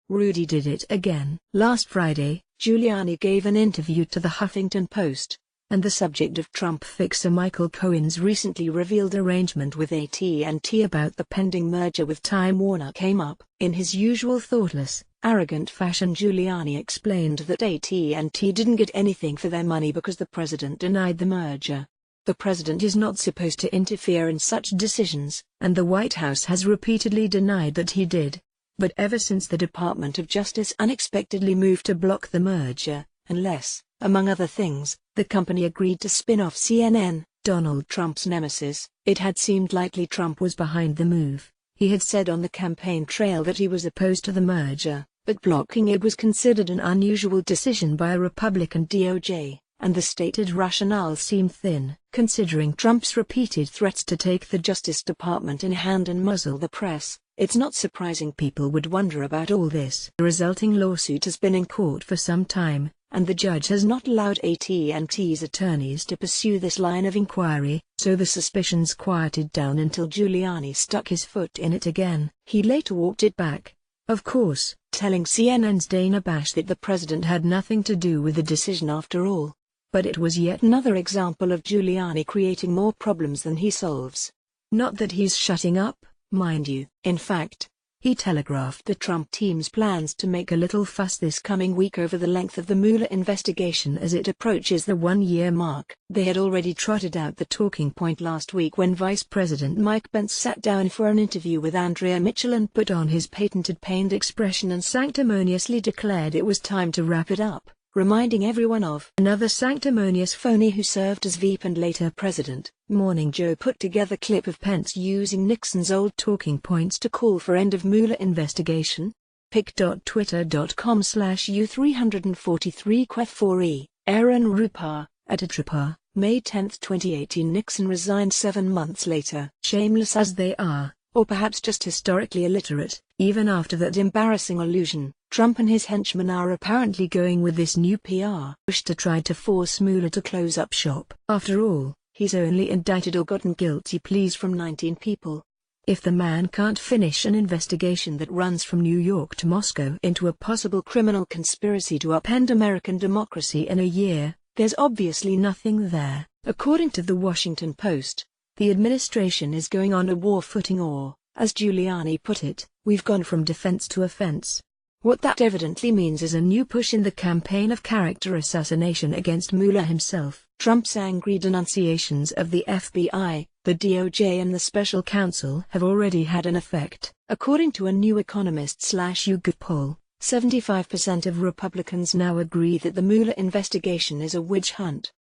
Rudy did it again. Last Friday, Giuliani gave an interview to the Huffington Post, and the subject of Trump fixer Michael Cohen's recently revealed arrangement with AT&T about the pending merger with Time Warner came up. In his usual thoughtless, arrogant fashion, Giuliani explained that AT&T didn't get anything for their money because the president denied the merger. The president is not supposed to interfere in such decisions, and the White House has repeatedly denied that he did. But ever since the Department of Justice unexpectedly moved to block the merger, unless, among other things, the company agreed to spin off CNN, Donald Trump's nemesis, it had seemed likely Trump was behind the move. He had said on the campaign trail that he was opposed to the merger, but blocking it was considered an unusual decision by a Republican DOJ, and the stated rationale seemed thin, considering Trump's repeated threats to take the Justice Department in hand and muzzle the press. It's not surprising people would wonder about all this. The resulting lawsuit has been in court for some time, and the judge has not allowed AT&T's attorneys to pursue this line of inquiry, so the suspicions quieted down until Giuliani stuck his foot in it again. He later walked it back, of course, telling CNN's Dana Bash that the president had nothing to do with the decision after all. But it was yet another example of Giuliani creating more problems than he solves. Not that he's shutting up, mind you. In fact, he telegraphed the Trump team's plans to make a little fuss this coming week over the length of the Mueller investigation as it approaches the one-year mark. They had already trotted out the talking point last week when Vice President Mike Pence sat down for an interview with Andrea Mitchell and put on his patented pained expression and sanctimoniously declared it was time to wrap it up, reminding everyone of another sanctimonious phony who served as VP and later president. Morning Joe put together clip of Pence using Nixon's old talking points to call for end of Mueller investigation. pic.twitter.com/U343quef4e, Aaron Rupar, @Atripar, May 10, 2018. Nixon resigned 7 months later. Shameless as they are, or perhaps just historically illiterate, even after that embarrassing allusion, Trump and his henchmen are apparently going with this new PR push to try to force Mueller to close up shop. After all, he's only indicted or gotten guilty pleas from 19 people. If the man can't finish an investigation that runs from New York to Moscow into a possible criminal conspiracy to upend American democracy in a year, there's obviously nothing there. According to the Washington Post, the administration is going on a war footing or, as Giuliani put it, we've gone from defense to offense. What that evidently means is a new push in the campaign of character assassination against Mueller himself. Trump's angry denunciations of the FBI, the DOJ and the special counsel have already had an effect. According to a New Economist/YouGov poll, 75% of Republicans now agree that the Mueller investigation is a witch hunt.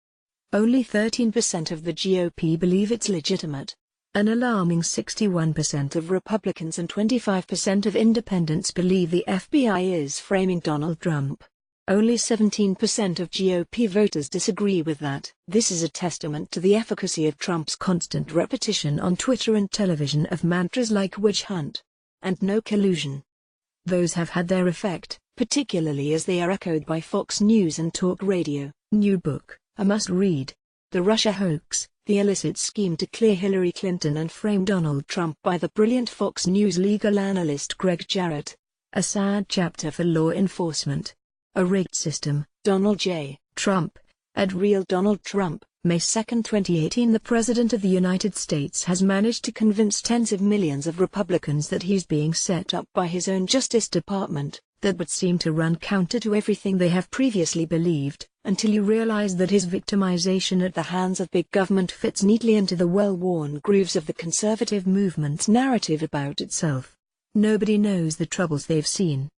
Only 13% of the GOP believe it's legitimate. An alarming 61% of Republicans and 25% of independents believe the FBI is framing Donald Trump. Only 17% of GOP voters disagree with that. This is a testament to the efficacy of Trump's constant repetition on Twitter and television of mantras like witch hunt and no collusion. Those have had their effect, particularly as they are echoed by Fox News and Talk Radio. New book, a must-read. The Russia Hoax, the illicit scheme to clear Hillary Clinton and frame Donald Trump by the brilliant Fox News legal analyst Greg Jarrett. A sad chapter for law enforcement. A rigged system. Donald J. Trump, @RealDonaldTrump, May 2, 2018. The President of the United States has managed to convince tens of millions of Republicans that he's being set up by his own Justice Department, that would seem to run counter to everything they have previously believed, until you realize that his victimization at the hands of big government fits neatly into the well-worn grooves of the conservative movement's narrative about itself. Nobody knows the troubles they've seen.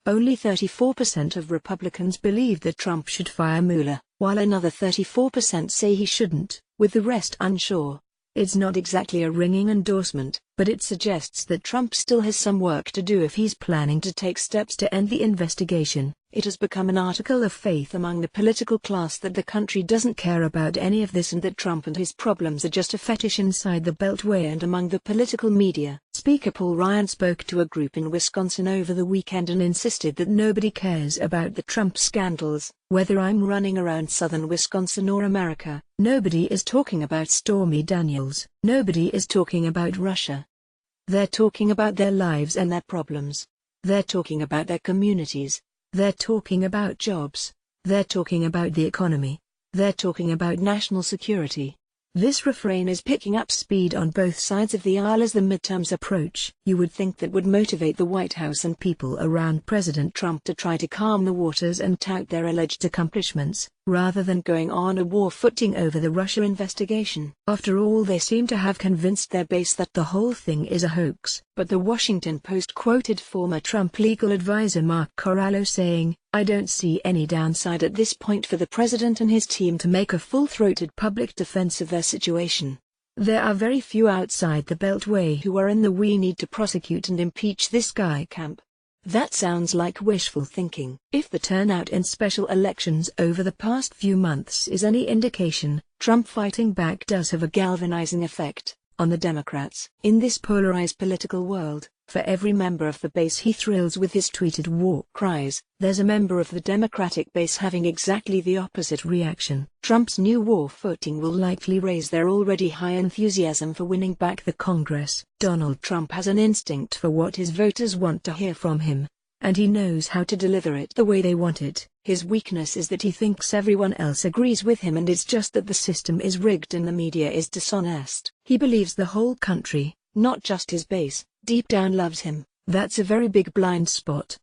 Only 34% of Republicans believe that Trump should fire Mueller, while another 34% say he shouldn't, with the rest unsure. It's not exactly a ringing endorsement, but it suggests that Trump still has some work to do if he's planning to take steps to end the investigation. It has become an article of faith among the political class that the country doesn't care about any of this and that Trump and his problems are just a fetish inside the Beltway and among the political media. Speaker Paul Ryan spoke to a group in Wisconsin over the weekend and insisted that nobody cares about the Trump scandals. Whether I'm running around southern Wisconsin or America, nobody is talking about Stormy Daniels. Nobody is talking about Russia. They're talking about their lives and their problems. They're talking about their communities. They're talking about jobs. They're talking about the economy. They're talking about national security. This refrain is picking up speed on both sides of the aisle as the midterms approach. You would think that would motivate the White House and people around President Trump to try to calm the waters and tout their alleged accomplishments, rather than going on a war footing over the Russia investigation. After all, they seem to have convinced their base that the whole thing is a hoax. But the Washington Post quoted former Trump legal advisor Mark Corallo saying, "I don't see any downside at this point for the president and his team to make a full-throated public defense of their situation. There are very few outside the Beltway who are in the 'we need to prosecute and impeach this guy' camp." That sounds like wishful thinking. If the turnout in special elections over the past few months is any indication, Trump fighting back does have a galvanizing effect on the Democrats. In this polarized political world, for every member of the base he thrills with his tweeted war cries, there's a member of the Democratic base having exactly the opposite reaction. Trump's new war footing will likely raise their already high enthusiasm for winning back the Congress. Donald Trump has an instinct for what his voters want to hear from him, and he knows how to deliver it the way they want it. His weakness is that he thinks everyone else agrees with him, and it's just that the system is rigged and the media is dishonest. He believes the whole country, not just his base, deep down loves him. That's a very big blind spot.